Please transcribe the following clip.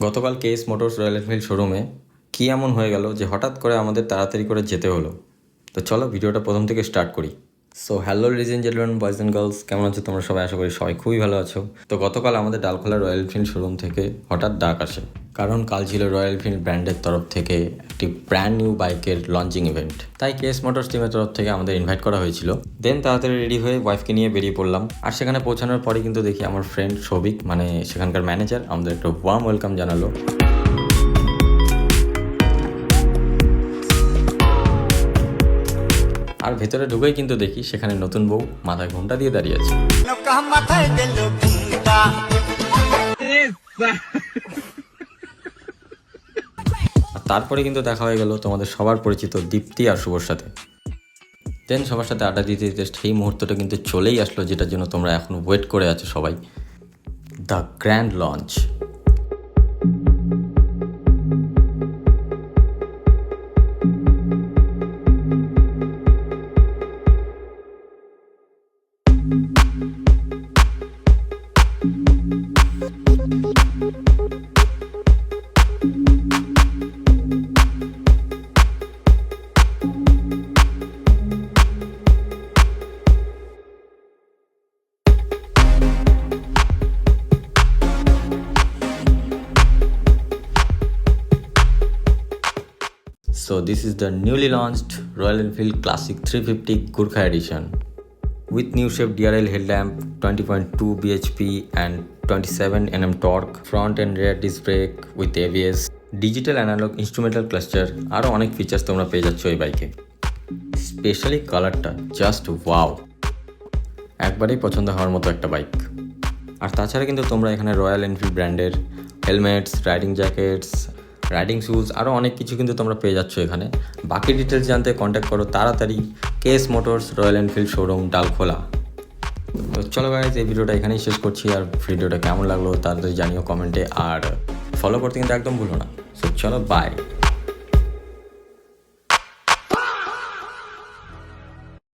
গতকাল KS motors royal Enfield শোরুমে কী এমন হয়ে গেল যে হঠাৎ করে আমাদের তাড়াতাড়ি করে যেতে হলো। তো চলো ভিডিওটা প্রথম থেকে স্টার্ট করি। So hello ladies and gentleman, boys and girls, কেমন আছো তোমরা সবাই? আশা করি সবাই খুবই ভালো আছো। তো গতকাল আমাদের ডালখোলা রয়্যাল এনফিল্ড শোরুম থেকে হঠাৎ ডাক আসে, কারণ কাল ছিল রয়্যাল এনফিল্ড ব্র্যান্ডের তরফ থেকে একটি ব্র্যান্ড নিউ বাইকের লঞ্চিং ইভেন্ট। তাই কেএস মোটরস টিমের তরফ থেকে আমাদের ইনভাইট করা হয়েছিল। দেন তাড়াতাড়ি রেডি হয়ে ওয়াইফকে নিয়ে বেরিয়ে পড়লাম। আর সেখানে পৌঁছানোর পরে কিন্তু দেখি আমার ফ্রেন্ড সৌভিক, মানে সেখানকার ম্যানেজার, আমাদের একটা ওয়ার্ম ওয়েলকাম জানালো। আর ভেতরে ঢুকেই কিন্তু দেখি সেখানে নতুন বউ মাথায় ঘোমটা দিয়ে দাঁড়িয়ে আছে। আর তারপরে কিন্তু দেখা হয়ে গেল তোমাদের সবার পরিচিত দীপ্তি আর শুভর সাথে। দেন সবার সাথে আড্ডা দিতে দিতে সেই মুহূর্তটা কিন্তু চলেই আসলো, যেটার জন্য তোমরা এখন ওয়েট করে আছো সবাই, the grand launch. So this is the newly launched Royal Enfield Classic 350 Gurkha Edition with new shape DRL headlamp, 20.2 bhp and 27 Nm torque, front and rear disc brake with ABS, digital analog instrumental cluster, আরও অনেক features তোমরা পেয়ে যাচ্ছ এই বাইকে। Specially কালারটা just wow, একবারেই পছন্দ হওয়ার মতো একটা বাইক। আর তাছাড়া কিন্তু তোমরা এখানে রয়্যাল এনফিল্ড ব্র্যান্ডের helmets, riding jackets, riding shoes, আরও অনেক কিছু কিন্তু তোমরা পেয়ে যাচ্ছ এখানে। বাকি ডিটেলস জানতে কন্ট্যাক্ট করো তাড়াতাড়ি KS motors royal Enfield showroom Dalkhola. তো চলো গাইজ, এই ভিডিওটা এখানেই শেষ করছি। আর ভিডিওটা কেমন লাগলো তাড়াতাড়ি জানিও কমেন্টে, আর ফলো করতে কিন্তু একদম ভুলো না। সো চলো, বাই।